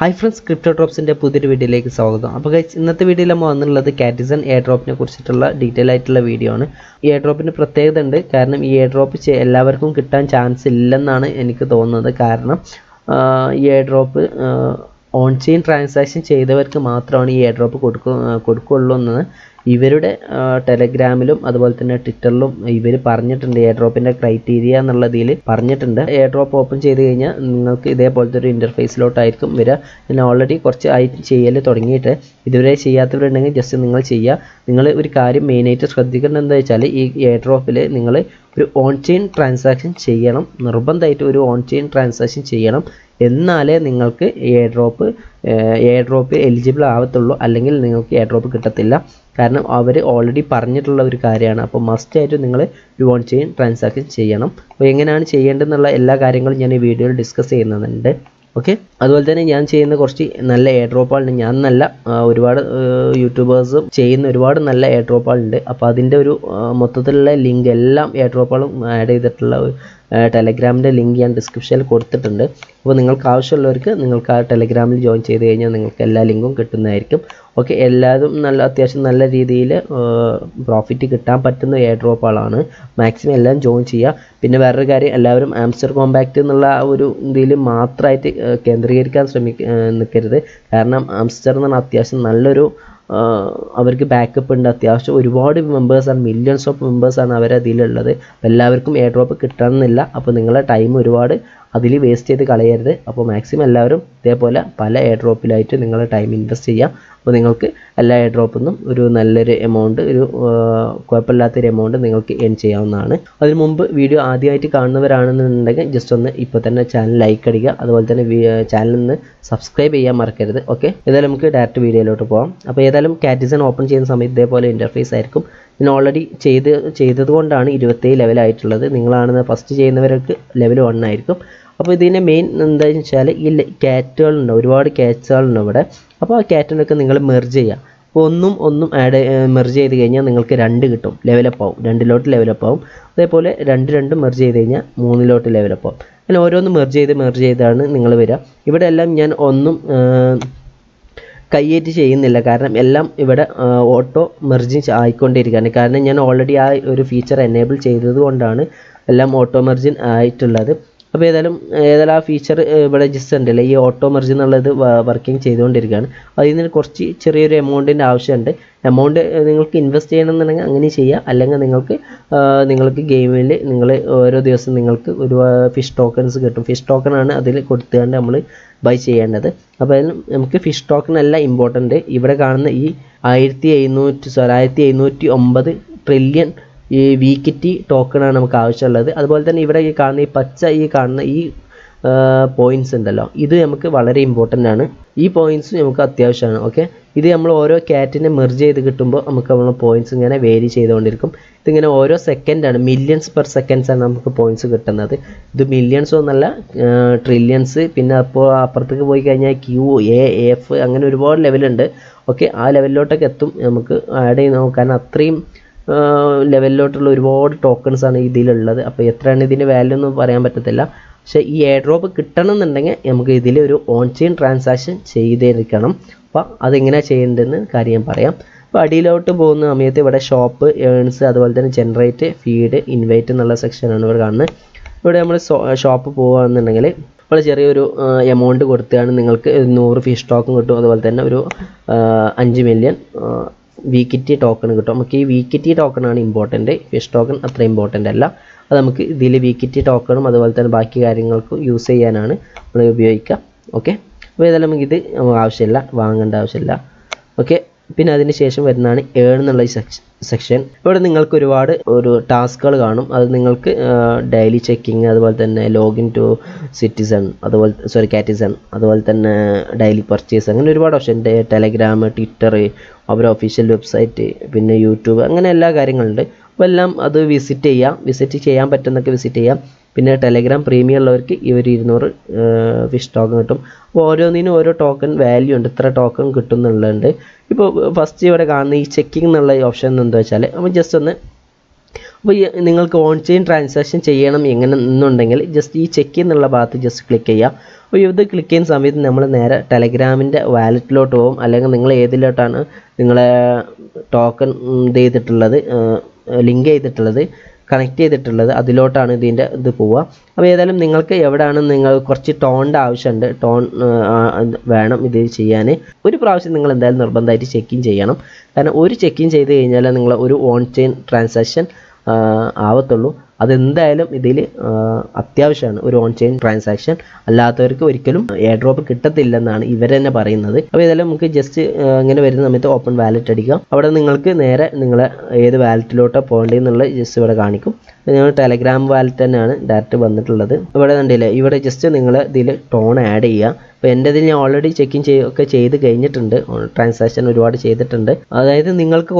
Hi friends, crypto ഡ്രോപ്സിൻ്റെ പുതിയൊരു വീഡിയോയിലേക്ക് സ്വാഗതം. അപ്പോൾ ഗൈസ്, ഇന്നത്തെ വീഡിയോയിൽ നമ്മൾ വന്നിട്ടുള്ളത് കാറ്റിസൺ എയർ ഡ്രോപ്പിനെ കുറിച്ചിട്ടുള്ള ഡീറ്റെയിൽ ആയിട്ടുള്ള വീഡിയോ ആണ്. ഈ എയർ ഡ്രോപ്പിന് പ്രത്യേകത ഉണ്ട്. കാരണം ഈ എയർ ഡ്രോപ്പ് എല്ലാവർക്കും കിട്ടാൻ ചാൻസ് ഇല്ലെന്നാണ് എനിക്ക് തോന്നുന്നത്. കാരണം ഈ air drop on chain transaction ചെയ്തവർക്ക് മാത്രമാണ് ഈ എയർ ഡ്രോപ്പ് കൊടുക്കുകയുള്ളൂ എന്ന് ഇവരുടെ ടെലഗ്രാമിലും അതുപോലെ തന്നെ ട്വിറ്ററിലും ഇവർ പറഞ്ഞിട്ടുണ്ട്. എയർ ഡ്രോപ്പിൻ്റെ ക്രൈറ്റീരിയ എന്നുള്ളതിൽ പറഞ്ഞിട്ടുണ്ട്. എയർ ഡ്രോപ്പ് ഓപ്പൺ ചെയ്ത് കഴിഞ്ഞാൽ നിങ്ങൾക്ക് ഇതേപോലത്തെ ഒരു ഇൻ്റർഫേസിലോട്ടായിരിക്കും വരിക. ഞാൻ ഓൾറെഡി കുറച്ച് ആയിട്ട് ചെയ്യൽ തുടങ്ങിയിട്ട് ഇതുവരെ ചെയ്യാത്തവരുണ്ടെങ്കിൽ ജസ്റ്റ് നിങ്ങൾ ചെയ്യുക. നിങ്ങൾ ഒരു കാര്യം മെയിനായിട്ട് ശ്രദ്ധിക്കേണ്ടത് എന്താ വെച്ചാൽ, ഈ എയർ ഡ്രോപ്പിൽ നിങ്ങൾ ഒരു ഓൺ ചെയിൻ ട്രാൻസാക്ഷൻ ചെയ്യണം. നിർബന്ധമായിട്ട് ഒരു ഓൺ ചെയിൻ ട്രാൻസാക്ഷൻ ചെയ്യണം. എന്നാലേ നിങ്ങൾക്ക് എയർ ഡ്രോപ്പ് എലിജിബിൾ ആവത്തുള്ളൂ. അല്ലെങ്കിൽ നിങ്ങൾക്ക് എയർ ഡ്രോപ്പ് കിട്ടത്തില്ല. കാരണം അവർ ഓൾറെഡി പറഞ്ഞിട്ടുള്ള ഒരു കാര്യമാണ്. അപ്പോൾ മസ്റ്റായിട്ട് നിങ്ങൾ ഒരു ഓൺ ചെയിൻ ട്രാൻസാക്ഷൻ ചെയ്യണം. അപ്പോൾ എങ്ങനെയാണ് ചെയ്യേണ്ടതെന്നുള്ള എല്ലാ കാര്യങ്ങളും ഞാൻ ഈ വീഡിയോയിൽ ഡിസ്കസ് ചെയ്യുന്നുണ്ട്. ഓക്കെ, അതുപോലെ തന്നെ ഞാൻ ചെയ്യുന്ന കുറച്ച് നല്ല എയർ ഡ്രോപ്പുകളുണ്ട്. ഞാൻ നല്ല ഒരുപാട് യൂട്യൂബേഴ്സും ചെയ്യുന്ന ഒരുപാട് നല്ല എയർ ഡ്രോപ്പുകളുണ്ട്. അപ്പോൾ അതിൻ്റെ ഒരു മൊത്തത്തിലുള്ള ലിങ്ക് എല്ലാം എയർ ഡ്രോപ്പുകളും ആഡ് ചെയ്തിട്ടുള്ള ടെലഗ്രാമിൻ്റെ ലിങ്ക് ഞാൻ ഡിസ്ക്രിപ്ഷനിൽ കൊടുത്തിട്ടുണ്ട്. അപ്പോൾ നിങ്ങൾക്ക് ആവശ്യമുള്ളവർക്ക് നിങ്ങൾക്ക് ആ ടെലഗ്രാമിൽ ജോയിൻ ചെയ്ത് കഴിഞ്ഞാൽ നിങ്ങൾക്ക് എല്ലാ ലിങ്കും കിട്ടുന്നതായിരിക്കും. ഓക്കെ, എല്ലാതും അത്യാവശ്യം നല്ല രീതിയിൽ പ്രോഫിറ്റ് കിട്ടാൻ പറ്റുന്ന എയർ ഡ്രോപ്പുകളാണ്. മാക്സിമം എല്ലാം ജോയിൻ ചെയ്യുക. പിന്നെ വേറൊരു കാര്യം, എല്ലാവരും ആംസ്റ്റർ കോമ്പാക്റ്റ് എന്നുള്ള ആ ഒരു ഇതിൽ മാത്രമായിട്ട് കേന്ദ്രീകരിക്കാൻ നിൽക്കരുത്. കാരണം ആംസ്റ്റർ എന്ന് പറഞ്ഞാൽ അത്യാവശ്യം നല്ലൊരു അവർക്ക് ബാക്കപ്പ് ഉണ്ട്. അത്യാവശ്യം ഒരുപാട് മെമ്പേഴ്സാണ്, മില്യൺസ് ഓഫ് മെമ്പേഴ്സാണ് അവരതിലുള്ളത്. എല്ലാവർക്കും എയർ ഡ്രോപ്പ് കിട്ടണമെന്നില്ല. അപ്പോൾ നിങ്ങളെ ടൈം ഒരുപാട് അതിൽ വേസ്റ്റ് ചെയ്ത് കളയരുത്. അപ്പോൾ മാക്സിമം എല്ലാവരും ഇതേപോലെ പല എയർ ഡ്രോപ്പിലായിട്ട് നിങ്ങളുടെ ടൈം ഇൻവെസ്റ്റ് ചെയ്യുക. അപ്പോൾ നിങ്ങൾക്ക് എല്ലാ എയർ ഡ്രോപ്പിൽ നിന്നും ഒരു നല്ലൊരു എമൗണ്ട്, ഒരു കുഴപ്പമില്ലാത്തൊരു എമൗണ്ട് നിങ്ങൾക്ക് ഏൺ ചെയ്യാവുന്നതാണ്. അതിന് മുമ്പ് വീഡിയോ ആദ്യമായിട്ട് കാണുന്നവരാണെന്നുണ്ടെങ്കിൽ ജസ്റ്റ് ഒന്ന് ഇപ്പോൾ തന്നെ ചാനൽ ലൈക്ക് അടിക്കുക. അതുപോലെ തന്നെ ചാനലിൽ നിന്ന് സബ്സ്ക്രൈബ് ചെയ്യാൻ മറക്കരുത്. ഓക്കെ, ഏതായാലും നമുക്ക് ഡയറക്റ്റ് വീഡിയോയിലോട്ട് പോകാം. അപ്പോൾ ഏതായാലും കാറ്റിസൺ ഓപ്പൺ ചെയ്യുന്ന സമയത്ത് ഇതേപോലെ ഇൻ്റർഫേസ് ആയിരിക്കും. ഞാൻ ഓൾറെഡി ചെയ്തതുകൊണ്ടാണ് 27 ലെവലായിട്ടുള്ളത്. നിങ്ങളാണെന്ന് ഫസ്റ്റ് ചെയ്യുന്നവർക്ക് ലെവൽ 1 ആയിരിക്കും. അപ്പോൾ ഇതിൻ്റെ മെയിൻ എന്താണെന്ന് വെച്ചാൽ, ഈ ക്യാറ്റുകളുണ്ട്, ഒരുപാട് ക്യാറ്റ്സുകളുണ്ട് ഇവിടെ. അപ്പോൾ ആ ക്യാറ്റിനൊക്കെ നിങ്ങൾ മെർജ് ചെയ്യുക. അപ്പോൾ ഒന്നും മെർജ് ചെയ്ത് കഴിഞ്ഞാൽ നിങ്ങൾക്ക് 2 കിട്ടും, ലെവലപ്പ് ആവും. 2 ലെവലപ്പ് ആവും. അതേപോലെ 2 മെർജ് ചെയ്ത് കഴിഞ്ഞാൽ 3 ലെവലപ്പ് ആവും. അങ്ങനെ ഓരോന്ന് മെർജ് ചെയ്താണ് നിങ്ങൾ വരിക. ഇവിടെ എല്ലാം ഞാൻ ഒന്നും കയ്യേറ്റ് ചെയ്യുന്നില്ല. കാരണം എല്ലാം ഇവിടെ ഓട്ടോ മെർജിങ് ആയിക്കൊണ്ടിരിക്കുകയാണ്. കാരണം ഞാൻ ഓൾറെഡി ആ ഒരു ഫീച്ചർ എനേബിൾ ചെയ്തത് കൊണ്ടാണ് എല്ലാം ഓട്ടോ മെർജിൻ ആയിട്ടുള്ളത്. അപ്പോൾ ഏതായാലും ആ ഫീച്ചർ ഇവിടെ ജസ്റ്റ് ഉണ്ടല്ലോ, ഈ ഓട്ടോ മെർജ് എന്നുള്ളത് വർക്കിംഗ് ചെയ്തുകൊണ്ടിരിക്കുകയാണ്. അതിൽ നിന്ന് കുറച്ച് ചെറിയൊരു എമൗണ്ടിൻ്റെ ആവശ്യമുണ്ട്. എമൗണ്ട് നിങ്ങൾക്ക് ഇൻവെസ്റ്റ് ചെയ്യണമെന്നുണ്ടെങ്കിൽ അങ്ങനെ ചെയ്യുക. അല്ലെങ്കിൽ നിങ്ങൾക്ക് ഗെയിമിൽ നിങ്ങൾ ഓരോ ദിവസം നിങ്ങൾക്ക് ഒരു ഫിഷ് ടോക്കൺസ് കിട്ടും. ഫിഷ് ടോക്കണാണ് അതിൽ കൊടുത്തുകൊണ്ട് നമ്മൾ ബൈ ചെയ്യേണ്ടത്. അപ്പോൾ അതിന് നമുക്ക് ഫിഷ് ടോക്കൺ അല്ല ഇമ്പോർട്ടൻ്റ്. ഇവിടെ കാണുന്ന ഈ 1709 ട്രില്യൺ ഈ വീക്കിറ്റി ടോക്കണാണ് നമുക്ക് ആവശ്യമുള്ളത്. അതുപോലെ തന്നെ ഇവിടെ കാണുന്ന ഈ പോയിൻറ്റ്സ് ഉണ്ടല്ലോ, ഇത് നമുക്ക് വളരെ ഇമ്പോർട്ടൻ്റ് ആണ്. ഈ പോയിൻറ്റ്സ് നമുക്ക് അത്യാവശ്യമാണ്. ഓക്കെ, ഇത് നമ്മൾ ഓരോ ക്യാറ്റിനെ മെർജ് ചെയ്ത് കിട്ടുമ്പോൾ നമുക്ക് നമ്മളെ പോയിൻറ്റ്സ് ഇങ്ങനെ വേരി ചെയ്തുകൊണ്ടിരിക്കും. ഇതിങ്ങനെ ഓരോ സെക്കൻഡാണ്, മില്യൺസ് പെർ സെക്കൻഡ്സാണ് നമുക്ക് പോയിൻറ്റ്സ് കിട്ടുന്നത്. ഇത് മില്യൺസ് ഒന്നല്ല, ട്രില്യൺസ്. പിന്നെ അപ്പോൾ അപ്പുറത്തേക്ക് പോയി കഴിഞ്ഞാൽ QAF അങ്ങനെ ഒരുപാട് ലെവലുണ്ട്. ഓക്കെ, ആ ലെവലിലോട്ടൊക്കെ എത്തും. നമുക്ക് ആഡ് ചെയ്ത് നോക്കാൻ അത്രയും ലെവലിലോട്ടുള്ള ഒരുപാട് ടോക്കൺസാണ് ഇതിലുള്ളത്. അപ്പോൾ എത്രയാണ് ഇതിൻ്റെ വാല്യൂ എന്ന് പറയാൻ പറ്റത്തില്ല. പക്ഷേ ഈ എയർ ഡ്രോപ്പ് കിട്ടണമെന്നുണ്ടെങ്കിൽ നമുക്ക് ഇതിൽ ഒരു ഓൺ ചെയിൻ ട്രാൻസാക്ഷൻ ചെയ്തിരിക്കണം. അപ്പോൾ അതെങ്ങനെയാണ് ചെയ്യേണ്ടതെന്ന് കാര്യം ഞാൻ പറയാം. അപ്പോൾ അടിയിലോട്ട് പോകുന്ന സമയത്ത് ഇവിടെ ഷോപ്പ്, ഏൺസ്, അതുപോലെ തന്നെ ജനറേറ്റ്, ഫീഡ്, ഇൻവൈറ്റ് എന്നുള്ള സെക്ഷനാണ് ഇവിടെ കാണുന്നത്. ഇവിടെ നമ്മൾ ഷോപ്പ് പോകുകയാണെന്നുണ്ടെങ്കിൽ വളരെ ചെറിയൊരു എമൗണ്ട് കൊടുത്താണ് നിങ്ങൾക്ക് 100 ഫിഷ് ടോക്കൺ കിട്ടും. അതുപോലെ തന്നെ ഒരു 5 മില്യൺ വീക്കിറ്റി ടോക്കൺ കിട്ടും. നമുക്ക് ഈ വീക്കിറ്റി ടോക്കണാണ് ഇമ്പോർട്ടൻ്റ്. ഫിഷ് ടോക്കൺ അത്ര ഇമ്പോർട്ടൻ്റ് അല്ല. അത് നമുക്ക് ഇതിൽ വീക്കിറ്റി ടോക്കണും അതുപോലെ തന്നെ ബാക്കി കാര്യങ്ങൾക്ക് യൂസ് ചെയ്യാനാണ് നമ്മൾ ഉപയോഗിക്കുക. ഓക്കെ, അപ്പോൾ ഏതായാലും നമുക്ക് ഇത് ആവശ്യമില്ല, വാങ്ങേണ്ട ആവശ്യമില്ല. ഓക്കെ, പിന്നെ അതിന് ശേഷം വരുന്നതാണ് ഏൺ എന്നുള്ള ഈ സെക്ഷൻ. ഇവിടെ നിങ്ങൾക്ക് ഒരുപാട് ടാസ്കുകൾ കാണും. അത് നിങ്ങൾക്ക് ഡെയിലി ചെക്കിങ്, അതുപോലെ തന്നെ ലോഗിൻ ടു കാറ്റിസൺ, അതുപോലെ തന്നെ ഡെയിലി പർച്ചേസ്, അങ്ങനെ ഒരുപാട് ഓപ്ഷൻ. ടെലഗ്രാം, ട്വിറ്റർ, അവരുടെ ഒഫീഷ്യൽ വെബ്സൈറ്റ്, പിന്നെ യൂട്യൂബ്, അങ്ങനെ എല്ലാ കാര്യങ്ങളുണ്ട്. അപ്പോൾ എല്ലാം അത് വിസിറ്റ് ചെയ്യാൻ പറ്റുന്നൊക്കെ വിസിറ്റ് ചെയ്യാം. പിന്നെ ടെലഗ്രാം പ്രീമിയം ഉള്ളവർക്ക് ഇവർ 200 ഫിഷ് ടോക്കൺ കിട്ടും. അപ്പോൾ ഓരോന്നിനും ഓരോ ടോക്കൺ വാല്യൂ ഉണ്ട്, ഇത്ര ടോക്കൺ കിട്ടും എന്നുള്ളതുണ്ട്. ഇപ്പോൾ ഫസ്റ്റ് ഇവിടെ കാണുന്ന ഈ ചെക്കിംഗ് എന്നുള്ള ഓപ്ഷൻ എന്താ വെച്ചാൽ, നമ്മൾ ജസ്റ്റ് ഒന്ന് അപ്പോൾ നിങ്ങൾക്ക് ഓൺ ചെയിൻ ട്രാൻസാക്ഷൻ ചെയ്യണം എങ്ങനെ എന്നുണ്ടെങ്കിൽ ജസ്റ്റ് ഈ ചെക്ക് എന്നുള്ള ഭാഗത്ത് ജസ്റ്റ് ക്ലിക്ക് ചെയ്യുക. അപ്പോൾ ഇത് ക്ലിക്ക് ചെയ്യുന്ന സമയത്ത് നമ്മൾ നേരെ ടെലഗ്രാമിൻ്റെ വാലറ്റിലോട്ട് പോകും, അല്ലെങ്കിൽ നിങ്ങൾ ഏതിലോട്ടാണ് നിങ്ങളെ ടോക്കൺ ചെയ്തിട്ടുള്ളത്, ലിങ്ക് ചെയ്തിട്ടുള്ളത്, കണക്ട് ചെയ്തിട്ടുള്ളത്, അതിലോട്ടാണ് ഇതിൻ്റെ ഇത് പോവുക. അപ്പോൾ ഏതായാലും നിങ്ങൾക്ക് എവിടെയാണ് നിങ്ങൾ കുറച്ച് ടോണിൻ്റെ ആവശ്യമുണ്ട്, ടോൺ വേണം ഇത് ചെയ്യാൻ. ഒരു പ്രാവശ്യം നിങ്ങൾ എന്തായാലും നിർബന്ധമായിട്ട് ചെക്കിൻ ചെയ്യണം. കാരണം ഒരു ചെക്കിൻ ചെയ്ത് കഴിഞ്ഞാൽ നിങ്ങൾ ഒരു ഓൺ ചെയിൻ ട്രാൻസാക്ഷൻ ആവത്തുള്ളൂ. അതെന്തായാലും ഇതിൽ അത്യാവശ്യമാണ് ഒരു ഓൺ ചെയിൻ ട്രാൻസാക്ഷൻ. അല്ലാത്തവർക്ക് ഒരിക്കലും എയർ ഡ്രോപ്പ് കിട്ടത്തില്ലെന്നാണ് ഇവർ തന്നെ പറയുന്നത്. അപ്പോൾ ഇതെല്ലാം നമുക്ക് ജസ്റ്റ് ഇങ്ങനെ വരുന്ന സമയത്ത് ഓപ്പൺ വാലറ്റ് അടിക്കാം. അവിടെ നിങ്ങൾക്ക് നേരെ നിങ്ങളെ ഏത് വാലറ്റിലോട്ടാണ് പോകേണ്ടതെന്നുള്ള ജസ്റ്റ് ഇവിടെ കാണിക്കും. ഞങ്ങൾ ടെലഗ്രാം വാലറ്റ് തന്നെയാണ് ഡയറക്റ്റ് വന്നിട്ടുള്ളത്. ഇവിടെ കണ്ടില്ലേ, ഇവിടെ ജസ്റ്റ് നിങ്ങൾ ഇതിൽ ടോൺ ആഡ് ചെയ്യുക. അപ്പോൾ എൻ്റെ ഇതിൽ ഞാൻ ഓൾറെഡി ചെക്കിങ് ഒക്കെ ചെയ്ത് കഴിഞ്ഞിട്ടുണ്ട്, ട്രാൻസാക്ഷൻ ഒരുപാട് ചെയ്തിട്ടുണ്ട്. അതായത് നിങ്ങൾക്ക്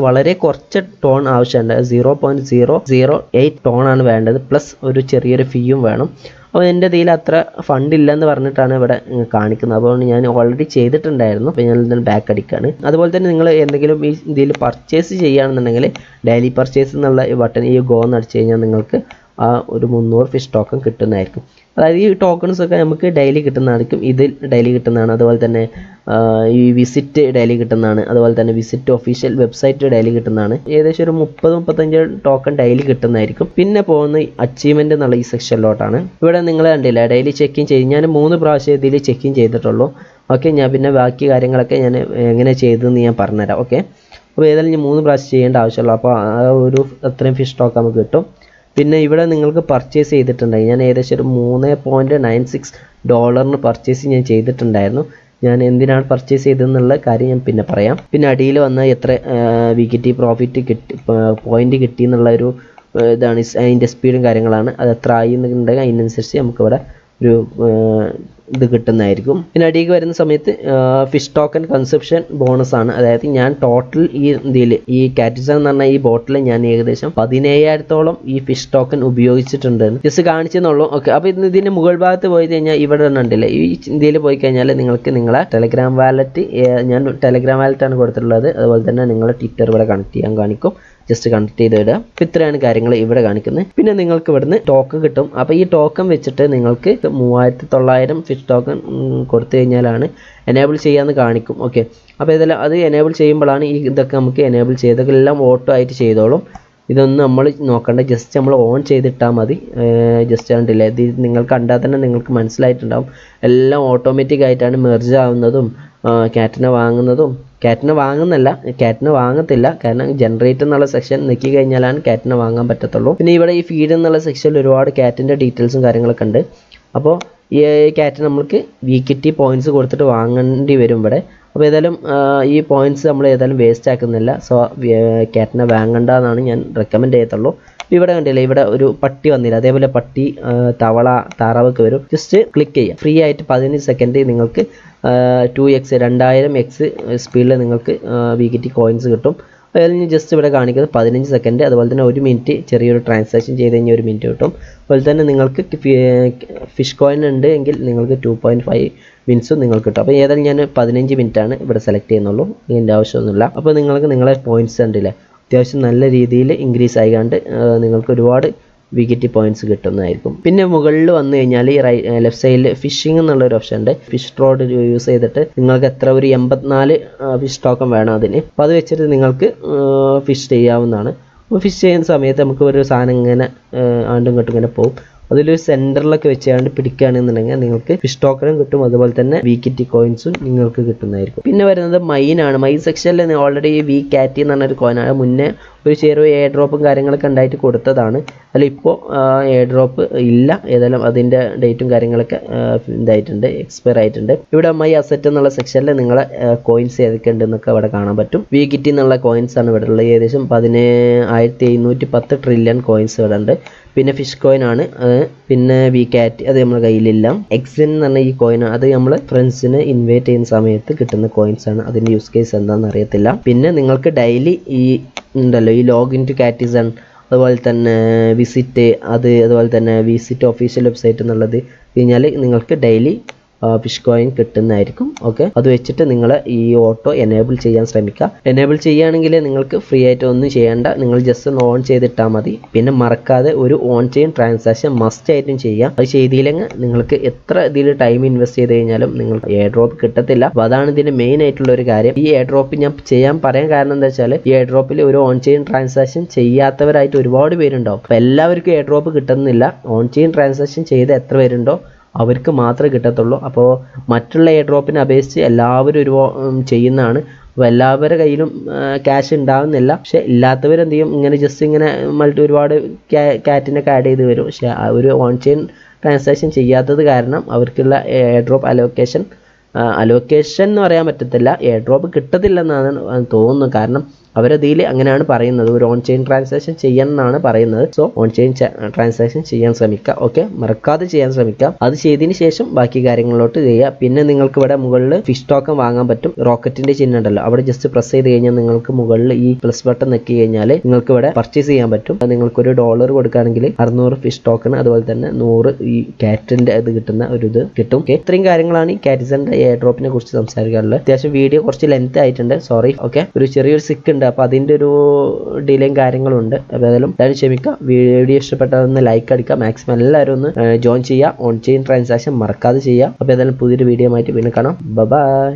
വളരെ കുറച്ച് ടോൺ ആവശ്യമുണ്ട്. 0.008 ടോണാണ് വേണ്ടത്, പ്ലസ് ഒരു ചെറിയൊരു ഫീയും വേണം. അപ്പോൾ എൻ്റെ ഇതിൽ അത്ര ഫണ്ട് ഇല്ലെന്ന് പറഞ്ഞിട്ടാണ് ഇവിടെ കാണിക്കുന്നത്. അപ്പോൾ ഞാൻ ഓൾറെഡി ചെയ്തിട്ടുണ്ടായിരുന്നു. അപ്പോൾ ഞാൻ ഇതിന് ബാക്ക് അടിക്കുകയാണ്. അതുപോലെ തന്നെ നിങ്ങൾ എന്തെങ്കിലും ഈ ഇതിൽ പർച്ചേസ് ചെയ്യുകയാണെന്നുണ്ടെങ്കിൽ ഡെയിലി പർച്ചേസ് എന്നുള്ള ഈ ബട്ടൺ ഈ ഗോ എന്ന് അടിച്ചു കഴിഞ്ഞാൽ നിങ്ങൾക്ക് ആ ഒരു 300 ഫിഷ് ടോക്കൺ കിട്ടുന്നതായിരിക്കും. അതായത് ഈ ടോക്കൺസ് ഒക്കെ നമുക്ക് ഡെയിലി കിട്ടുന്നതായിരിക്കും. ഇതിൽ ഡെയിലി കിട്ടുന്നതാണ്. അതുപോലെ തന്നെ ഈ വിസിറ്റ് ഡെയിലി കിട്ടുന്നതാണ്. അതുപോലെ തന്നെ വിസിറ്റ് ഒഫീഷ്യൽ വെബ്സൈറ്റ് ഡെയിലി കിട്ടുന്നതാണ്. ഏകദേശം ഒരു 30-35 ടോക്കൺ ഡെയിലി കിട്ടുന്നതായിരിക്കും. പിന്നെ പോകുന്ന അച്ചീവ്മെൻ്റ് എന്നുള്ള ഈ സെക്ഷനിലോട്ടാണ്. ഇവിടെ നിങ്ങൾ കണ്ടില്ല, ഡെയിലി ചെക്കിങ് ചെയ്ത് ഞാൻ 3 പ്രാവശ്യം ഇതിൽ ചെക്കിങ് ചെയ്തിട്ടുള്ളൂ. ഓക്കെ, ഞാൻ പിന്നെ ബാക്കി കാര്യങ്ങളൊക്കെ ഞാൻ എങ്ങനെ ചെയ്തതെന്ന് ഞാൻ പറഞ്ഞുതരാം. ഓക്കെ, അപ്പോൾ ഏതായാലും ഞാൻ 3 പ്രാവശ്യം ചെയ്യേണ്ട ആവശ്യമുള്ളൂ. അപ്പോൾ ആ ഒരു അത്രയും ഫിഷ് ടോക്കൺ നമുക്ക് കിട്ടും. പിന്നെ ഇവിടെ നിങ്ങൾക്ക് പർച്ചേസ് ചെയ്തിട്ടുണ്ടായി, ഞാൻ ഏകദേശം ഒരു $3.96 പർച്ചേസ് ഞാൻ ചെയ്തിട്ടുണ്ടായിരുന്നു. ഞാൻ എന്തിനാണ് പർച്ചേസ് ചെയ്തതെന്നുള്ള കാര്യം ഞാൻ പിന്നെ പറയാം. പിന്നെ അടിയിൽ വന്ന എത്ര വികിറ്റി പ്രോഫിറ്റ് പോയിന്റ് കിട്ടി എന്നുള്ള ഒരു ഇതാണ് അതിൻ്റെ സ്പീഡും കാര്യങ്ങളാണ്. അത് എത്ര ആയി എന്നുണ്ടെങ്കിൽ അതിനനുസരിച്ച് നമുക്കിവിടെ ഒരു ഇത് കിട്ടുന്നതായിരിക്കും. പിന്നെ അടിയിലേക്ക് വരുന്ന സമയത്ത് ഫിഷ് ടോക്കൺ കൺസപ്ഷൻ ബോണസ് ആണ്. അതായത് ഞാൻ ടോട്ടൽ ഈ കാറ്റിസൺ എന്ന് പറഞ്ഞ ഈ ബോട്ടിൽ ഞാൻ ഏകദേശം 17,000-ഓളം ഈ ഫിഷ് ടോക്കൺ ഉപയോഗിച്ചിട്ടുണ്ട്. ജസ്റ്റ് കാണിച്ചെന്നുള്ളൂ. ഓക്കെ, അപ്പോൾ ഇതിൻ്റെ മുകൾ ഭാഗത്ത് പോയി കഴിഞ്ഞാൽ ഇവിടെ ഉണ്ടല്ലേ, ഈ ഇന്ത്യയിൽ പോയി കഴിഞ്ഞാൽ നിങ്ങൾക്ക് നിങ്ങളെ ടെലഗ്രാം വാലറ്റ്, ഞാൻ ടെലഗ്രാം വാലറ്റാണ് കൊടുത്തിട്ടുള്ളത്. അതുപോലെ തന്നെ നിങ്ങളെ ട്വിറ്റർ ഇവിടെ കണക്ട് ചെയ്യാൻ കാണിക്കും. ജസ്റ്റ് കണക്ട് ചെയ്ത് വിടുക. അപ്പോൾ ഇത്രയാണ് കാര്യങ്ങൾ ഇവിടെ കാണിക്കുന്നത്. പിന്നെ നിങ്ങൾക്ക് ഇവിടുന്ന് ടോക്കൺ കിട്ടും. അപ്പോൾ ഈ ടോക്കൺ വെച്ചിട്ട് നിങ്ങൾക്ക് 3,900 ഫിഷ് ടോക്കൺ കൊടുത്തു കഴിഞ്ഞാലാണ് എനേബിൾ ചെയ്യാമെന്ന് കാണിക്കും. ഓക്കെ, അപ്പോൾ ഇതെല്ലാം അത് എനേബിൾ ചെയ്യുമ്പോഴാണ് ഈ ഇതൊക്കെ നമുക്ക് എനേബിൾ ചെയ്തൊക്കെ എല്ലാം ഓട്ടോ ആയിട്ട് ചെയ്തോളും. ഇതൊന്നും നമ്മൾ നോക്കണ്ട, ജസ്റ്റ് നമ്മൾ ഓൺ ചെയ്തിട്ടാൽ മതി. ജസ്റ്റ് കണ്ടില്ല, ഇത് നിങ്ങൾ കണ്ടാൽ തന്നെ നിങ്ങൾക്ക് മനസ്സിലായിട്ടുണ്ടാവും. എല്ലാം ഓട്ടോമാറ്റിക് ആയിട്ടാണ് മെർജ് ആവുന്നതും കാറ്റിനെ വാങ്ങത്തില്ല. കാരണം ജനറേറ്റ് എന്നുള്ള സെക്ഷൻ നിൽക്കി കഴിഞ്ഞാലാണ് കാറ്റിനെ വാങ്ങാൻ പറ്റത്തുള്ളൂ. പിന്നെ ഇവിടെ ഈ ഫീഡ് എന്നുള്ള സെക്ഷനിൽ ഒരുപാട് കാറ്റിൻ്റെ ഡീറ്റെയിൽസും കാര്യങ്ങളൊക്കെ ഉണ്ട്. അപ്പോൾ ഈ കാറ്റ് നമ്മൾക്ക് വീക്കിറ്റി പോയിൻറ്റ്സ് കൊടുത്തിട്ട് വാങ്ങേണ്ടി വരും ഇവിടെ. അപ്പോൾ ഏതായാലും ഈ പോയിൻറ്റ്സ് നമ്മൾ ഏതായാലും വേസ്റ്റ് ആക്കുന്നില്ല. സോ കാറ്റിനെ വാങ്ങണ്ട എന്നാണ് ഞാൻ റെക്കമെൻഡ് ചെയ്യത്തുള്ളൂ. ഇവിടെ കണ്ടില്ല, ഇവിടെ ഒരു പട്ടി വന്നില്ല. അതേപോലെ പട്ടി, തവള, താറാവൊക്കെ വരും. ജസ്റ്റ് ക്ലിക്ക് ചെയ്യുക. ഫ്രീ ആയിട്ട് 15 സെക്കൻഡ് നിങ്ങൾക്ക് 2000x സ്പീഡിൽ നിങ്ങൾക്ക് വികിറ്റി കോയിൻസ് കിട്ടും. അതിൽ ജസ്റ്റ് ഇവിടെ കാണിക്കുന്നത് 15 സെക്കൻഡ്. അതുപോലെ തന്നെ 1 മിനിറ്റ് ചെറിയൊരു ട്രാൻസാക്ഷൻ ചെയ്ത് കഴിഞ്ഞാൽ 1 മിനിറ്റ് കിട്ടും. അതുപോലെ തന്നെ നിങ്ങൾക്ക് ഫിഷ് കോയിൻ ഉണ്ട് എങ്കിൽ നിങ്ങൾക്ക് 2.5 മിനിറ്റ്സും നിങ്ങൾക്ക് കിട്ടും. അപ്പോൾ ഏതായാലും ഞാൻ 15 മിനിറ്റാണ് ഇവിടെ സെലക്ട് ചെയ്യുന്നുള്ളൂ, ഇതിൻ്റെ ആവശ്യമൊന്നുമില്ല. അപ്പോൾ നിങ്ങൾക്ക് നിങ്ങളെ പോയിൻറ്റ്സ് കണ്ടില്ലേ, അത്യാവശ്യം നല്ല രീതിയിൽ ഇൻക്രീസ് ആയിക്കാണ്ട് നിങ്ങൾക്ക് ഒരുപാട് വികിറ്റി പോയിൻറ്റ്സ് കിട്ടുന്നതായിരിക്കും. പിന്നെ മുകളിൽ വന്നു കഴിഞ്ഞാൽ ഈ ലെഫ്റ്റ് സൈഡിൽ ഫിഷിംഗ് എന്നുള്ളൊരു ഓപ്ഷൻ ഉണ്ട്. ഫിഷ് റോഡ് യൂസ് ചെയ്തിട്ട് നിങ്ങൾക്ക് എത്ര ഒരു 84 ഫിഷ് ടോക്കൺ വേണം അതിന്. അപ്പോൾ അത് വെച്ചിട്ട് നിങ്ങൾക്ക് ഫിഷ് ചെയ്യാവുന്നതാണ്. അപ്പോൾ ഫിഷ് ചെയ്യുന്ന സമയത്ത് നമുക്ക് ഒരു സാധനം ഇങ്ങനെ ആണ്ടും ഇങ്ങോട്ടും ഇങ്ങനെ പോകും. അതിലൊരു സെൻറ്ററിലൊക്കെ വെച്ചാണ്ട് പിടിക്കുകയാണെന്നുണ്ടെങ്കിൽ നിങ്ങൾക്ക് ഫിഷ് ടോക്കണും കിട്ടും. അതുപോലെ തന്നെ വികിറ്റി കോയിൻസും നിങ്ങൾക്ക് കിട്ടുന്നതായിരിക്കും. പിന്നെ വരുന്നത് മൈനാണ്. മൈൻ സെക്ഷനിൽ ഓൾറെഡി വി കാറ്റി എന്ന് പറഞ്ഞൊരു കോയിനാണ്. മുന്നേ ഒരു ചെറിയ എയർ ഡ്രോപ്പും കാര്യങ്ങളൊക്കെ ഉണ്ടായിട്ട് കൊടുത്തതാണ്. അതിൽ ഇപ്പോൾ എയർ ഡ്രോപ്പ് ഇല്ല. ഏതായാലും അതിൻ്റെ ഡേറ്റും കാര്യങ്ങളൊക്കെ ഇതായിട്ടുണ്ട്, എക്സ്പയർ ആയിട്ടുണ്ട്. ഇവിടെ മൈ അസറ്റ് എന്നുള്ള സെക്ഷനിൽ നിങ്ങളെ കോയിൻസ് ഏതൊക്കെ ഉണ്ടെന്നൊക്കെ അവിടെ കാണാൻ പറ്റും. വി കിറ്റി എന്നുള്ള കോയിൻസ് ആണ് ഇവിടെ ഉള്ളത്. ഏകദേശം 1710 ട്രില്യൺ കോയിൻസ് ഇവിടെ ഉണ്ട്. പിന്നെ ഫിഷ് കോയിൻ ആണ്. പിന്നെ വി കാറ്റ് അത് നമ്മുടെ കയ്യിലില്ല. എക്സിൻ എന്ന് പറഞ്ഞ ഈ കോയിൻ അത് നമ്മൾ ഫ്രണ്ട്സിന് ഇൻവൈറ്റ് ചെയ്യുന്ന സമയത്ത് കിട്ടുന്ന കോയിൻസ് ആണ്. അതിൻ്റെ യൂസ് കേസ് എന്താണെന്ന് അറിയത്തില്ല. പിന്നെ നിങ്ങൾക്ക് ഡെയിലി ഈ ഉണ്ടല്ലോ ഈ ലോഗിൻ ടു കാറ്റിസൺ, അതുപോലെ തന്നെ വിസിറ്റ്, അതുപോലെ തന്നെ വിസിറ്റ് ഒഫീഷ്യൽ വെബ്സൈറ്റ് എന്നുള്ളത് കഴിഞ്ഞാൽ നിങ്ങൾക്ക് ഡെയിലി ഫിഷ് കോയിൻ കിട്ടുന്നതായിരിക്കും. ഓക്കെ, അത് വെച്ചിട്ട് നിങ്ങൾ ഈ ഓട്ടോ എനേബിൾ ചെയ്യാൻ ശ്രമിക്കുക. എനേബിൾ ചെയ്യുകയാണെങ്കിൽ നിങ്ങൾക്ക് ഫ്രീ ആയിട്ട് ഒന്നും ചെയ്യേണ്ട, നിങ്ങൾ ജസ്റ്റ് ഒന്ന് ഓൺ ചെയ്തിട്ടാൽ മതി. പിന്നെ മറക്കാതെ ഒരു ഓൺ ചെയിൻ ട്രാൻസാക്ഷൻ മസ്റ്റ് ആയിട്ടും ചെയ്യാം. അത് ചെയ്തില്ലെങ്കിൽ നിങ്ങൾക്ക് എത്ര ഇതിൽ ടൈം ഇൻവെസ്റ്റ് ചെയ്ത് കഴിഞ്ഞാലും നിങ്ങൾക്ക് എയർ ഡ്രോപ്പ് കിട്ടത്തില്ല. അപ്പോൾ അതാണ് ഇതിൻ്റെ മെയിൻ ആയിട്ടുള്ള ഒരു കാര്യം. ഈ എയർ ഡ്രോപ്പ് ഞാൻ പറയാൻ കാരണം എന്താ വെച്ചാൽ ഈ എയർ ഡ്രോപ്പിൽ ഒരു ഓൺ ചെയിൻ ട്രാൻസാക്ഷൻ ചെയ്യാത്തവരായിട്ട് ഒരുപാട് പേരുണ്ടാവും. അപ്പോൾ എല്ലാവർക്കും എയർ ഡ്രോപ്പ് കിട്ടുന്നില്ല. ഓൺ ചെയിൻ ട്രാൻസാക്ഷൻ ചെയ്ത് എത്ര പേരുണ്ടോ അവർക്ക് മാത്രമേ കിട്ടത്തുള്ളൂ. അപ്പോൾ മറ്റുള്ള എയർ ഡ്രോപ്പിനെ അപേക്ഷിച്ച് എല്ലാവരും ചെയ്യുന്നതാണ്. അപ്പോൾ എല്ലാവരുടെ കയ്യിലും ക്യാഷ് ഉണ്ടാകുന്നില്ല. പക്ഷേ ഇല്ലാത്തവരെന്ത് ചെയ്യും, ഇങ്ങനെ ജസ്റ്റ് ഇങ്ങനെ ഒരുപാട് ക്യാറ്റിനൊക്കെ ആഡ് ചെയ്ത് വരും. പക്ഷേ ഒരു ഓൺ ചെയിൻ ട്രാൻസാക്ഷൻ ചെയ്യാത്തത് കാരണം അവർക്കുള്ള എയർ ഡ്രോപ്പ് അലോക്കേഷൻ എന്ന് പറയാൻ പറ്റത്തില്ല, എയർ ഡ്രോപ്പ് കിട്ടത്തില്ലെന്നാണ് തോന്നുന്നത്. കാരണം അവരതിൽ അങ്ങനെയാണ് പറയുന്നത്, ഒരു ഓൺ ചെയിൻ ട്രാൻസാക്ഷൻ ചെയ്യാൻ എന്നാണ് പറയുന്നത്. സോ ഓൺ ചെയിൻ ട്രാൻസാക്ഷൻ ചെയ്യാൻ ശ്രമിക്കുക. ഓക്കെ, മറക്കാതെ ചെയ്യാൻ ശ്രമിക്കുക. അത് ചെയ്തതിന് ശേഷം ബാക്കി കാര്യങ്ങളിലോട്ട് ചെയ്യുക. പിന്നെ നിങ്ങൾക്ക് ഇവിടെ മുകളിൽ ഫിഷ് ടോക്കൺ വാങ്ങാൻ പറ്റും. റോക്കറ്റിന്റെ ചിഹ്നം ഉണ്ടല്ലോ, അവിടെ ജസ്റ്റ് പ്രസ് ചെയ്ത് കഴിഞ്ഞാൽ നിങ്ങൾക്ക് മുകളിൽ ഈ പ്ലസ് ബട്ടൺ നെക്കി കഴിഞ്ഞാൽ നിങ്ങൾക്ക് ഇവിടെ പർച്ചേസ് ചെയ്യാൻ പറ്റും. നിങ്ങൾക്ക് $1 കൊടുക്കുകയാണെങ്കിൽ 600 ഫിഷ് ടോക്കൺ, അതുപോലെ തന്നെ 100 ഈ കാറ്റിന്റെ ഇത് കിട്ടുന്ന ഒരു ഇത് കിട്ടും. ഇത്രയും കാര്യങ്ങളാണ് ഈ കാറ്റിസന്റെ എയർ ഡ്രോപ്പിനെ കുറിച്ച് സംസാരിക്കാറുള്ളത്. അത്യാവശ്യം വീഡിയോ കുറച്ച് ലെങ്ത് ആയിട്ടുണ്ട്, സോറി. ഓക്കെ, ഒരു ചെറിയൊരു സിക്ക് ഉണ്ട്, അപ്പോൾ അതിൻ്റെ ഒരു ഡിലേയും കാര്യങ്ങളും ഉണ്ട്. അപ്പോൾ ഏതായാലും എല്ലാവരും ക്ഷമിക്കുക. വീഡിയോ ഇഷ്ടപ്പെട്ടതൊന്ന് ലൈക്ക് അടിക്കുക. മാക്സിമം എല്ലാവരും ഒന്ന് ജോയിൻ ചെയ്യുക. ഓൺ ചെയിൻ ട്രാൻസാക്ഷൻ മറക്കാതെ ചെയ്യുക. അപ്പോൾ ഏതായാലും പുതിയൊരു വീഡിയോ ആയിട്ട് പിന്നെ കാണാം. ബൈ.